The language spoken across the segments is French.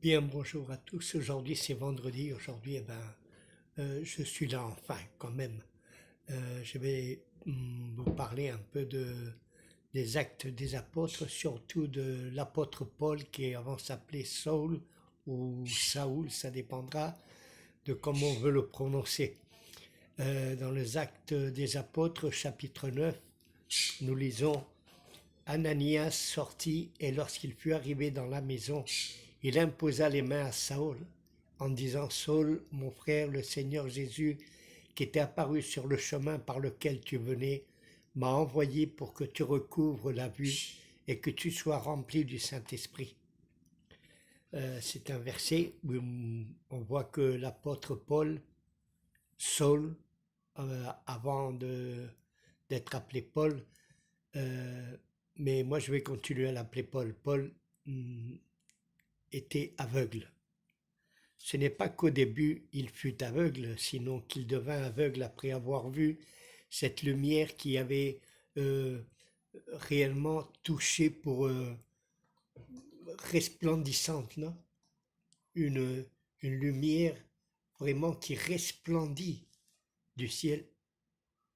Bien, bonjour à tous. Aujourd'hui, c'est vendredi. Aujourd'hui, je suis là enfin, quand même. Je vais vous parler un peu des actes des apôtres, surtout de l'apôtre Paul, qui avant s'appelait Saul ou Saoul, ça dépendra de comment on veut le prononcer. Dans les actes des apôtres, chapitre 9, nous lisons Ananias sortit et lorsqu'il fut arrivé dans la maison, il imposa les mains à Saül en disant Saul, mon frère, le Seigneur Jésus, qui t'est apparu sur le chemin par lequel tu venais, m'a envoyé pour que tu recouvres la vue et que tu sois rempli du Saint-Esprit. C'est un verset où on voit que l'apôtre Paul, Saul, avant d'être appelé Paul, euh, mais moi je vais continuer à l'appeler Paul. Paul était aveugle. Ce n'est pas qu'au début il fut aveugle, sinon qu'il devint aveugle après avoir vu cette lumière qui avait euh, réellement touché pour resplendissante, non? Une, une lumière vraiment qui resplendit du ciel,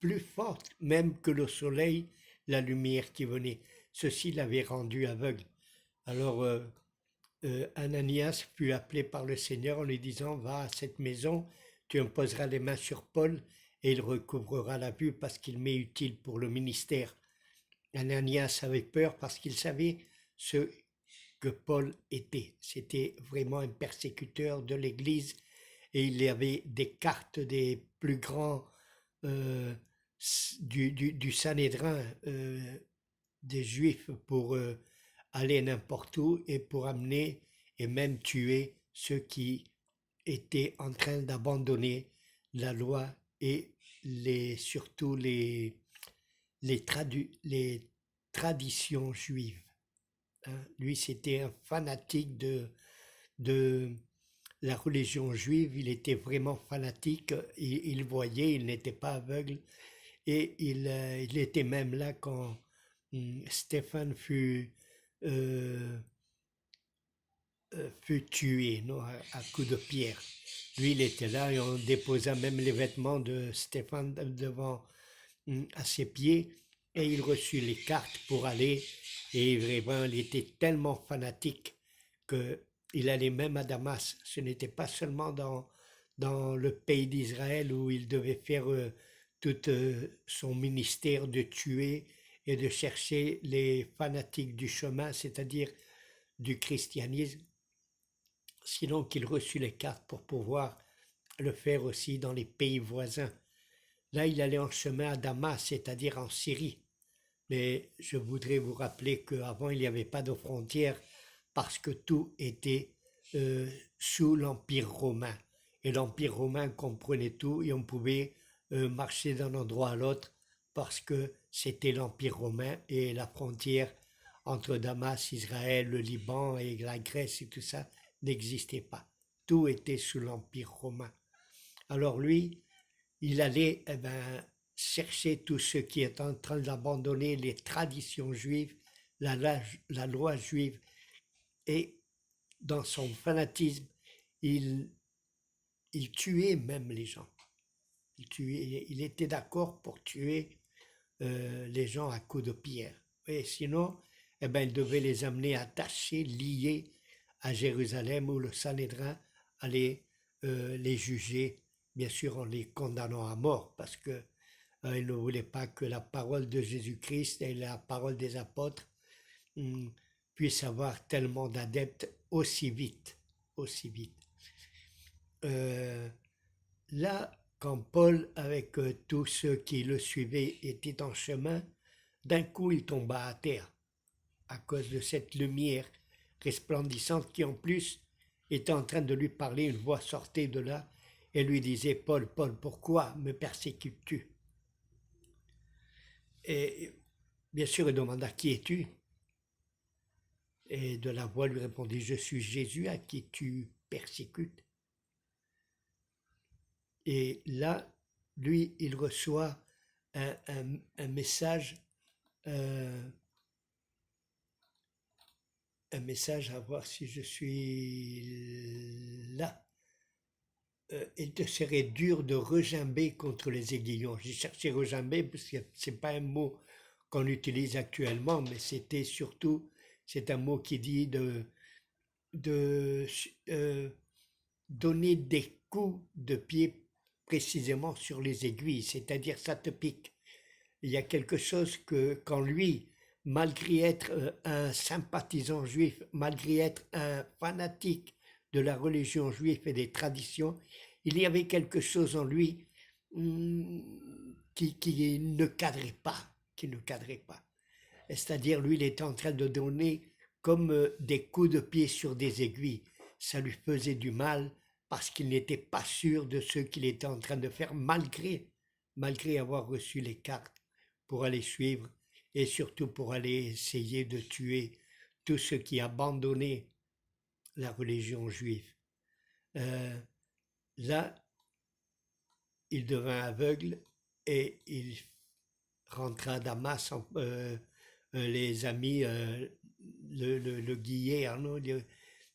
plus forte même que le soleil, la lumière qui venait. Ceci l'avait rendu aveugle. Alors Ananias fut appelé par le Seigneur en lui disant, va à cette maison, tu imposeras les mains sur Paul et il recouvrera la vue parce qu'il m'est utile pour le ministère. Ananias avait peur parce qu'il savait ce que Paul était. C'était vraiment un persécuteur de l'Église et il avait des cartes des plus grands euh, du Sanhédrin des Juifs pour aller n'importe où et pour amener et même tuer ceux qui étaient en train d'abandonner la loi et surtout les traditions juives, hein. Lui, c'était un fanatique de la religion juive, il était vraiment fanatique, il voyait, il n'était pas aveugle, et il était même là quand Stéphane euh, fut tué, non, à coups de pierre. Lui, il était là et on déposa même les vêtements de Stéphane devant à ses pieds et il reçut les cartes pour aller. Et vraiment, il était tellement fanatique qu'il allait même à Damas. Ce n'était pas seulement dans le pays d'Israël où il devait faire tout son ministère de tuer et de chercher les fanatiques du chemin, c'est-à-dire du christianisme, sinon qu'il reçut les cartes pour pouvoir le faire aussi dans les pays voisins. Là, il allait en chemin à Damas, c'est-à-dire en Syrie. Mais je voudrais vous rappeler qu'avant, il n'y avait pas de frontières parce que tout était euh, sous l'Empire romain. Et l'Empire romain comprenait tout et on pouvait marcher d'un endroit à l'autre parce que c'était l'Empire romain et la frontière entre Damas, Israël, le Liban et la Grèce et tout ça n'existait pas. Tout était sous l'Empire romain. Alors lui, il allait chercher tous ceux qui étaient en train d'abandonner les traditions juives, la loi juive, et dans son fanatisme, il, il tuait même les gens. Il était d'accord pour tuer les gens à coups de pierre. Et sinon, il devait les amener attachés, liés à Jérusalem où le Sanhédrin allait les juger, bien sûr en les condamnant à mort, parce que il ne voulait pas que la parole de Jésus-Christ et la parole des apôtres hum, puissent avoir tellement d'adeptes aussi vite, aussi vite. Euh, Là, quand Paul, avec tous ceux qui le suivaient, était en chemin, d'un coup il tomba à terre à cause de cette lumière resplendissante qui en plus était en train de lui parler. Une voix sortait de là et lui disait Paul, Paul, pourquoi me persécutes-tu? Et bien sûr, il demanda qui es-tu? Et de la voix lui répondit Je suis Jésus à qui tu persécutes. Et là, lui, il reçoit un message euh, un message à voir si je suis là. Il te serait dur de regimber contre les aiguillons. J'ai cherché regimber parce que c'est pas un mot qu'on utilise actuellement, mais c'est un mot qui dit de donner des coups de pied précisément sur les aiguilles, c'est-à-dire ça te pique. Il y a quelque chose que quand lui, malgré être un sympathisant juif, malgré être un fanatique de la religion juive et des traditions, il y avait quelque chose en lui qui ne cadrait pas, qui ne cadrait pas. C'est-à-dire, lui, il était en train de donner comme des coups de pied sur des aiguilles. Ça lui faisait du mal parce qu'il n'était pas sûr de ce qu'il était en train de faire, malgré avoir reçu les cartes pour aller suivre et surtout pour aller essayer de tuer tous ceux qui abandonnaient la religion juive. Euh, Là, il devint aveugle et il rentra à Damas. Les amis le guillaient, Arnaud,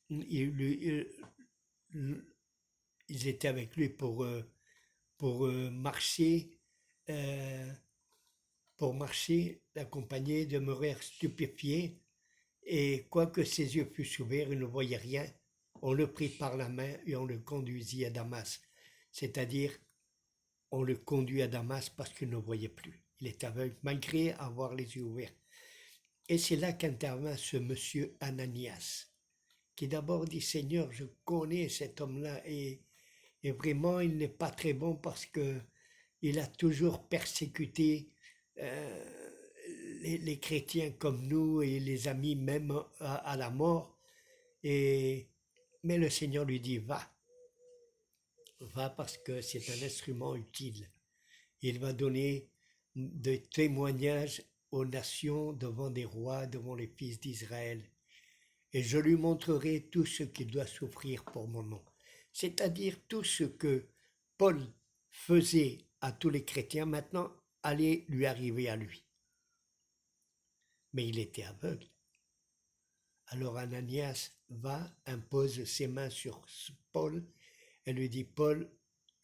il- ils étaient avec lui pour euh, l'accompagner, demeurer stupéfié, et quoique ses yeux fussent ouverts, il ne voyait rien. On le prit par la main et on le conduisit à Damas. C'est-à-dire, on le conduit à Damas parce qu'il ne voyait plus. Il est aveugle malgré avoir les yeux ouverts. Et c'est là qu'intervint ce monsieur Ananias, qui d'abord dit, Seigneur, je connais cet homme-là et vraiment il n'est pas très bon parce que il a toujours persécuté euh, les chrétiens comme nous et les amis même à la mort. Et, mais le Seigneur lui dit, va parce que c'est un instrument utile. Il va donner des témoignages aux nations devant des rois, devant les fils d'Israël. Et je lui montrerai tout ce qu'il doit souffrir pour mon nom. C'est-à-dire tout ce que Paul faisait à tous les chrétiens, maintenant allait lui arriver à lui. Mais il était aveugle. Alors Ananias impose ses mains sur Paul et lui dit, Paul,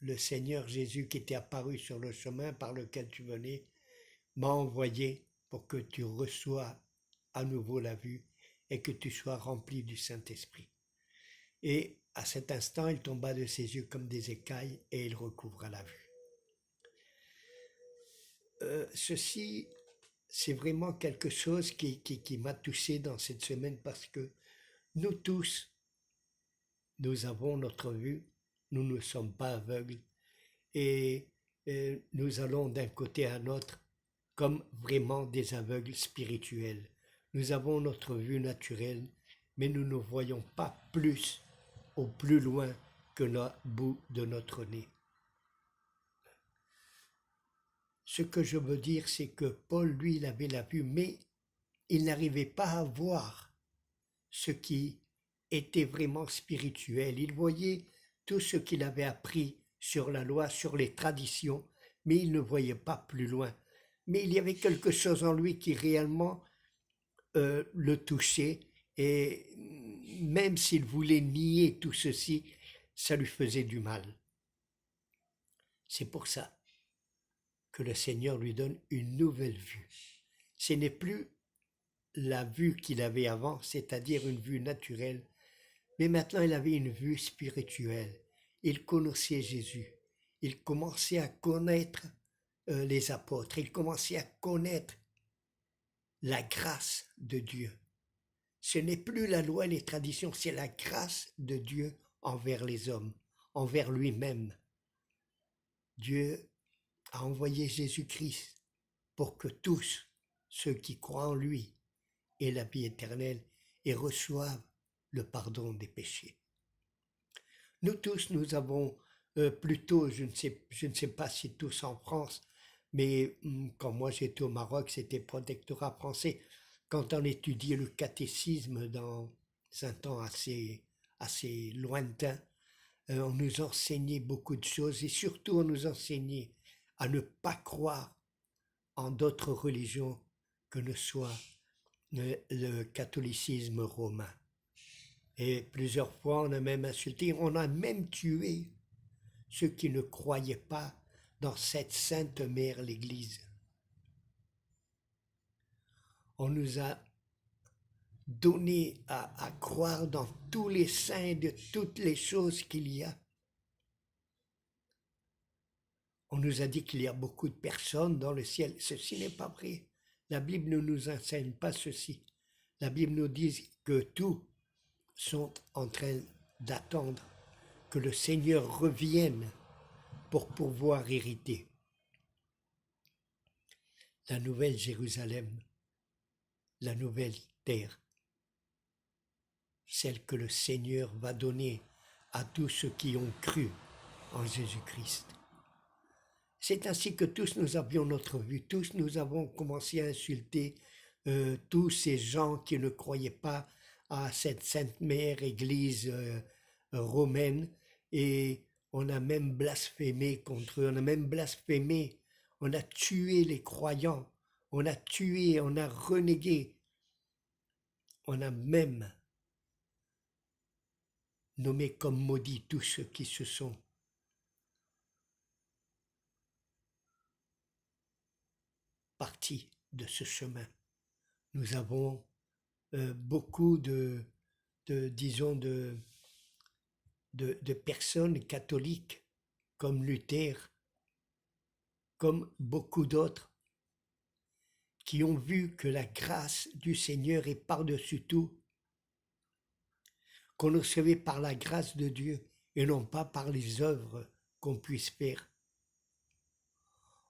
le Seigneur Jésus qui t'est apparu sur le chemin par lequel tu venais, m'a envoyé pour que tu reçoives à nouveau la vue et que tu sois rempli du Saint-Esprit. Et à cet instant, il tomba de ses yeux comme des écailles et il recouvra la vue. Ceci, c'est vraiment quelque chose qui m'a touché dans cette semaine parce que nous tous, nous avons notre vue, nous ne sommes pas aveugles et nous allons d'un côté à l'autre comme vraiment des aveugles spirituels. Nous avons notre vue naturelle, mais nous ne voyons pas plus au plus loin que le bout de notre nez. Ce que je veux dire, c'est que Paul, lui, il avait la vue, mais il n'arrivait pas à voir ce qui était vraiment spirituel. Il voyait tout ce qu'il avait appris sur la loi, sur les traditions, mais il ne voyait pas plus loin. Mais il y avait quelque chose en lui qui réellement le touchait, et même s'il voulait nier tout ceci, ça lui faisait du mal. C'est pour ça que le Seigneur lui donne une nouvelle vue. Ce n'est plus la vue qu'il avait avant, c'est-à-dire une vue naturelle, mais maintenant il avait une vue spirituelle. Il connaissait Jésus. Il commençait à connaître les apôtres. Il commençait à connaître la grâce de Dieu. Ce n'est plus la loi et les traditions, c'est la grâce de Dieu envers les hommes, envers lui-même. Dieu a envoyé Jésus-Christ pour que tous ceux qui croient en lui aient la vie éternelle et reçoivent le pardon des péchés. Nous tous, nous avons plutôt, je ne sais pas si tous en France, mais quand moi j'étais au Maroc, c'était protectorat français. Quand on étudiait le catéchisme dans un temps assez lointain, on nous enseignait beaucoup de choses et surtout on nous enseignait à ne pas croire en d'autres religions que ne soit le catholicisme romain. Et plusieurs fois, on a même insulté, on a même tué ceux qui ne croyaient pas dans cette sainte mère, l'Église. On nous a donné à croire dans tous les saints de toutes les choses qu'il y a. On nous a dit qu'il y a beaucoup de personnes dans le ciel. Ceci n'est pas vrai. La Bible ne nous enseigne pas ceci. La Bible nous dit que tous sont en train d'attendre que le Seigneur revienne pour pouvoir hériter la nouvelle Jérusalem, la nouvelle terre, celle que le Seigneur va donner à tous ceux qui ont cru en Jésus-Christ. C'est ainsi que tous nous avions notre vue, tous nous avons commencé à insulter tous ces gens qui ne croyaient pas à cette Sainte Mère Église romaine, et on a même blasphémé contre eux, on a même blasphémé, on a tué les croyants, on a tué, on a renégué, on a même nommé comme maudits tous ceux qui se sont partis de ce chemin. Nous avons beaucoup disons, de personnes catholiques comme Luther, comme beaucoup d'autres, qui ont vu que la grâce du Seigneur est par-dessus tout, qu'on est sauvé par la grâce de Dieu et non pas par les œuvres qu'on puisse faire.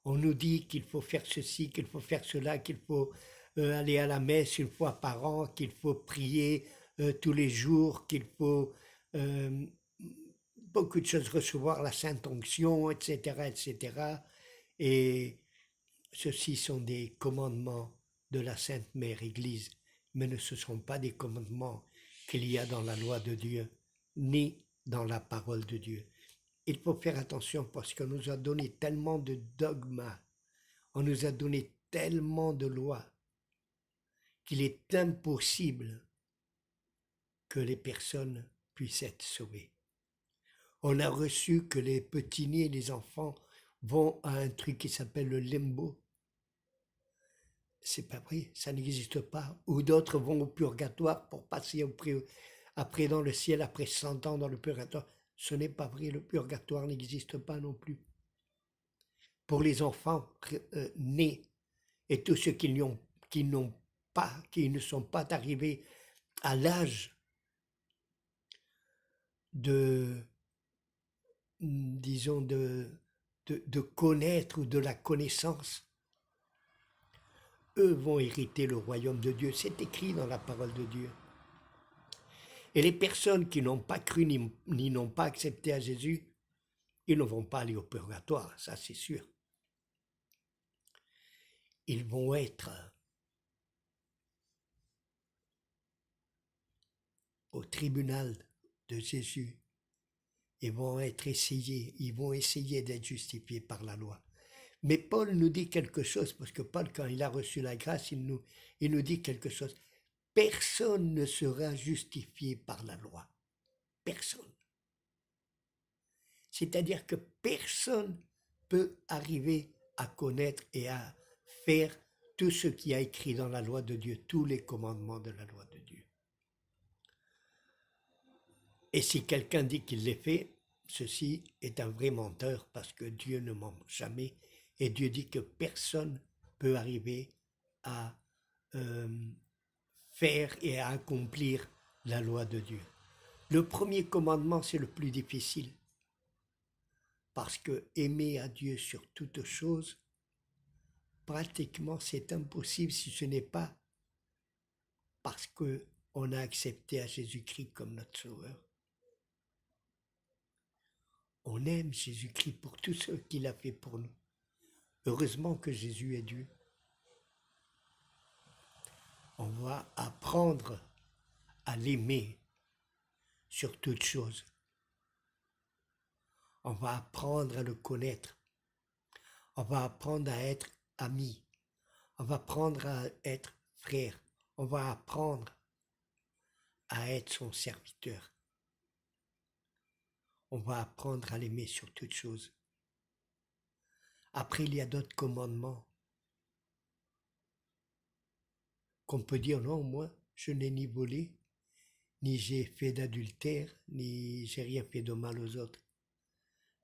On nous dit qu'il faut faire ceci, qu'il faut faire cela, qu'il faut aller à la messe une fois par an, qu'il faut prier tous les jours, qu'il faut beaucoup de choses, recevoir la Sainte Onction, etc., etc. Et ceux-ci sont des commandements de la Sainte Mère Église, mais ne ce sont pas des commandements qu'il y a dans la loi de Dieu, ni dans la parole de Dieu. Il faut faire attention parce qu'on nous a donné tellement de dogmas, on nous a donné tellement de lois, qu'il est impossible que les personnes puissent être sauvées. On a reçu que les petits-nés, les enfants, vont à un truc qui s'appelle le limbo. C'est pas vrai, ça n'existe pas. Ou d'autres vont au purgatoire pour passer après dans le ciel, après 100 ans dans le purgatoire. Ce n'est pas vrai, le purgatoire n'existe pas non plus. Pour les enfants nés et tous ceux qui ne sont pas arrivés à l'âge de, disons, de connaître ou de la connaissance, eux vont hériter le royaume de Dieu. C'est écrit dans la parole de Dieu. Et les personnes qui n'ont pas cru ni n'ont pas accepté à Jésus, ils ne vont pas aller au purgatoire, ça c'est sûr. Ils vont être au tribunal de Jésus. Ils vont essayer d'être justifiés par la loi. Mais Paul nous dit quelque chose, parce que Paul, quand il a reçu la grâce, il nous dit quelque chose. Personne ne sera justifié par la loi. Personne. C'est-à-dire que personne peut arriver à connaître et à faire tout ce qui a écrit dans la loi de Dieu, tous les commandements de la loi de Dieu. Et si quelqu'un dit qu'il les fait, ceci est un vrai menteur parce que Dieu ne ment jamais. Et Dieu dit que personne peut arriver à faire et à accomplir la loi de Dieu. Le premier commandement, c'est le plus difficile. Parce que aimer à Dieu sur toute chose, pratiquement c'est impossible si ce n'est pas parce qu'on a accepté à Jésus-Christ comme notre Sauveur. On aime Jésus-Christ pour tout ce qu'il a fait pour nous. Heureusement que Jésus est Dieu. On va apprendre à l'aimer sur toute chose. On va apprendre à le connaître. On va apprendre à être amis. On va apprendre à être frères. On va apprendre à être son serviteur. On va apprendre à l'aimer sur toutes choses. Après, il y a d'autres commandements qu'on peut dire non, moi, je n'ai ni volé, ni j'ai fait d'adultère, ni j'ai rien fait de mal aux autres.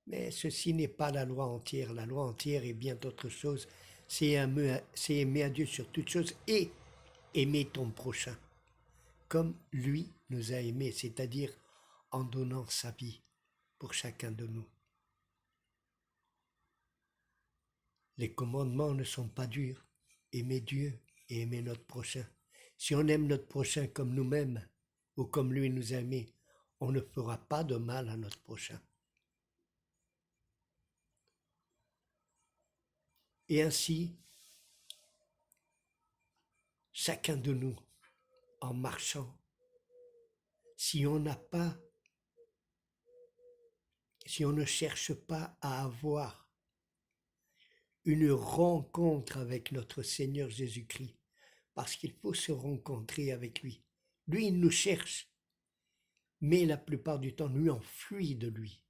Mais ceci n'est pas la loi entière. La loi entière est bien autre chose. C'est aimer à Dieu sur toutes choses et aimer ton prochain, comme lui nous a aimés, c'est-à-dire en donnant sa vie pour chacun de nous. Les commandements ne sont pas durs. Aimer Dieu et aimer notre prochain. Si on aime notre prochain comme nous-mêmes ou comme lui nous a aimés, on ne fera pas de mal à notre prochain. Et ainsi, chacun de nous, en marchant, si on ne cherche pas à avoir une rencontre avec notre Seigneur Jésus-Christ, parce qu'il faut se rencontrer avec lui. Lui, il nous cherche, mais la plupart du temps, nous, on fuit de lui.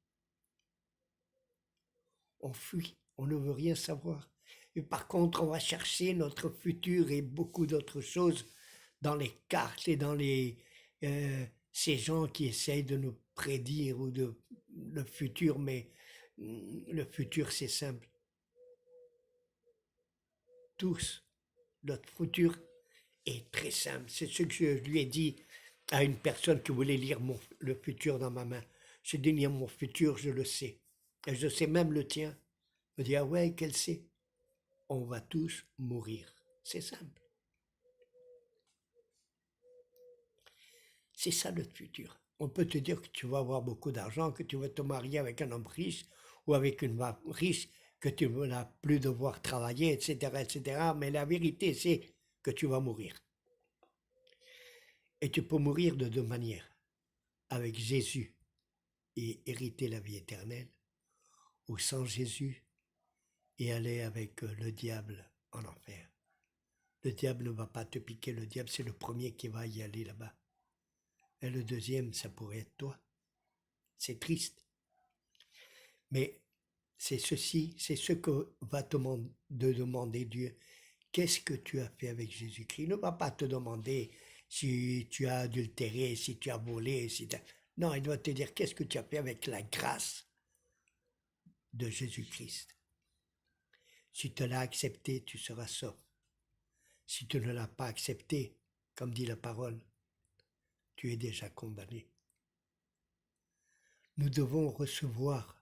On fuit, on ne veut rien savoir. Et par contre, on va chercher notre futur et beaucoup d'autres choses dans les cartes et dans ces gens qui essayent de nous prédire ou le futur, mais le futur, c'est simple. Tous, notre futur est très simple. C'est ce que je lui ai dit à une personne qui voulait lire le futur dans ma main. Je dis, lire mon futur, je le sais. Et je sais même le tien. Je dis, ah ouais, qu'elle sait. On va tous mourir. C'est simple. C'est ça notre futur. On peut te dire que tu vas avoir beaucoup d'argent, que tu vas te marier avec un homme riche ou avec une femme riche, que tu ne vas plus devoir travailler, etc., etc. Mais la vérité, c'est que tu vas mourir. Et tu peux mourir de deux manières. Avec Jésus et hériter la vie éternelle, ou sans Jésus et aller avec le diable en enfer. Le diable ne va pas te piquer, le diable c'est le premier qui va y aller là-bas. Et le deuxième, ça pourrait être toi. C'est triste. Mais c'est ceci, c'est ce que va te demander Dieu. Qu'est-ce que tu as fait avec Jésus-Christ? Il ne va pas te demander si tu as adultéré, si tu as volé, Non, il doit te dire qu'est-ce que tu as fait avec la grâce de Jésus-Christ. Si tu l'as accepté, tu seras sauf. Si tu ne l'as pas accepté, comme dit la parole, tu es déjà condamné. Nous devons recevoir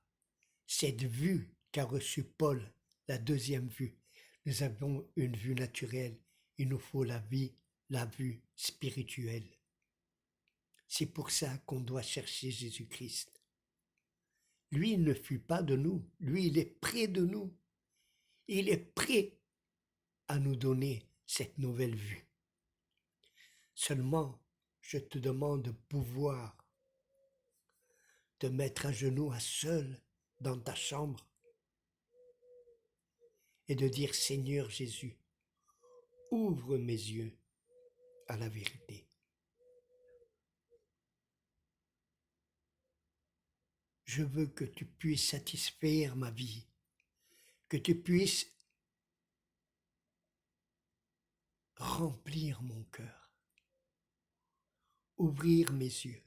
cette vue qu'a reçue Paul, la deuxième vue. Nous avons une vue naturelle, il nous faut la vue spirituelle. C'est pour ça qu'on doit chercher Jésus-Christ. Lui, il ne fuit pas de nous, lui, il est près de nous. Il est prêt à nous donner cette nouvelle vue. Seulement, je te demande de pouvoir te mettre à genoux à seul dans ta chambre et de dire Seigneur Jésus, ouvre mes yeux à la vérité. Je veux que tu puisses satisfaire ma vie, que tu puisses remplir mon cœur, ouvrir mes yeux,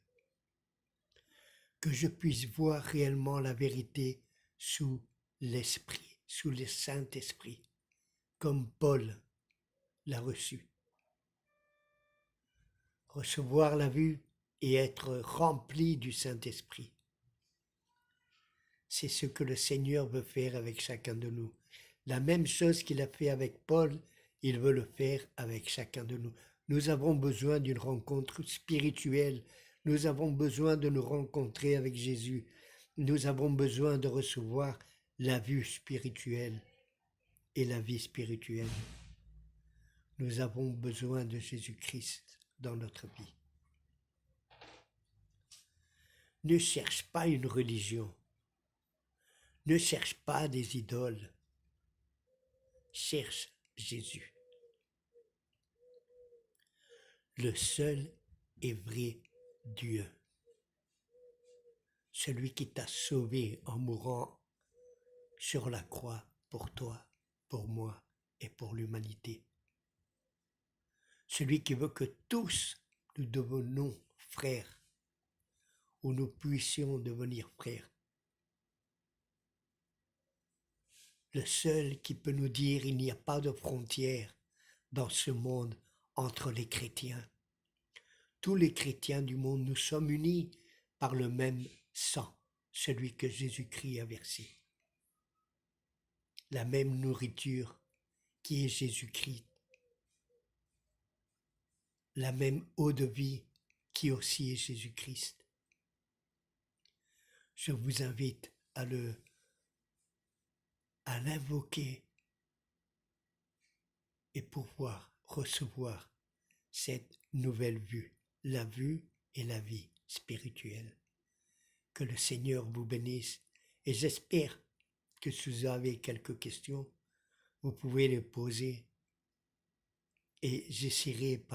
que je puisse voir réellement la vérité sous l'Esprit, sous le Saint-Esprit, comme Paul l'a reçu. Recevoir la vue et être rempli du Saint-Esprit. C'est ce que le Seigneur veut faire avec chacun de nous. La même chose qu'il a fait avec Paul, il veut le faire avec chacun de nous. Nous avons besoin d'une rencontre spirituelle. Nous avons besoin de nous rencontrer avec Jésus. Nous avons besoin de recevoir la vue spirituelle et la vie spirituelle. Nous avons besoin de Jésus-Christ dans notre vie. Ne cherche pas une religion. Ne cherche pas des idoles. Cherche Jésus. le seul et vrai Dieu, celui qui t'a sauvé en mourant sur la croix pour toi, pour moi et pour l'humanité, celui qui veut que tous nous devenions frères, ou nous puissions devenir frères, le seul qui peut nous dire il n'y a pas de frontières dans ce monde entre les chrétiens. Tous les chrétiens du monde, nous sommes unis par le même sang, celui que Jésus-Christ a versé. La même nourriture qui est Jésus-Christ. La même eau de vie qui aussi est Jésus-Christ. Je vous invite à l'invoquer et pouvoir recevoir cette nouvelle vue, la vue et la vie spirituelle. Que le Seigneur vous bénisse et j'espère que si vous avez quelques questions, vous pouvez les poser et j'essaierai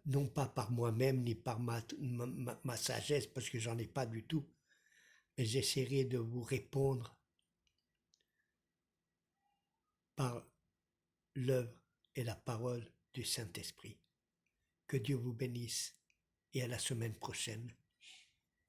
non pas par moi-même ni par ma sagesse parce que j'en ai pas du tout, mais j'essaierai de vous répondre par l'œuvre et la parole du Saint-Esprit. Que Dieu vous bénisse et à la semaine prochaine.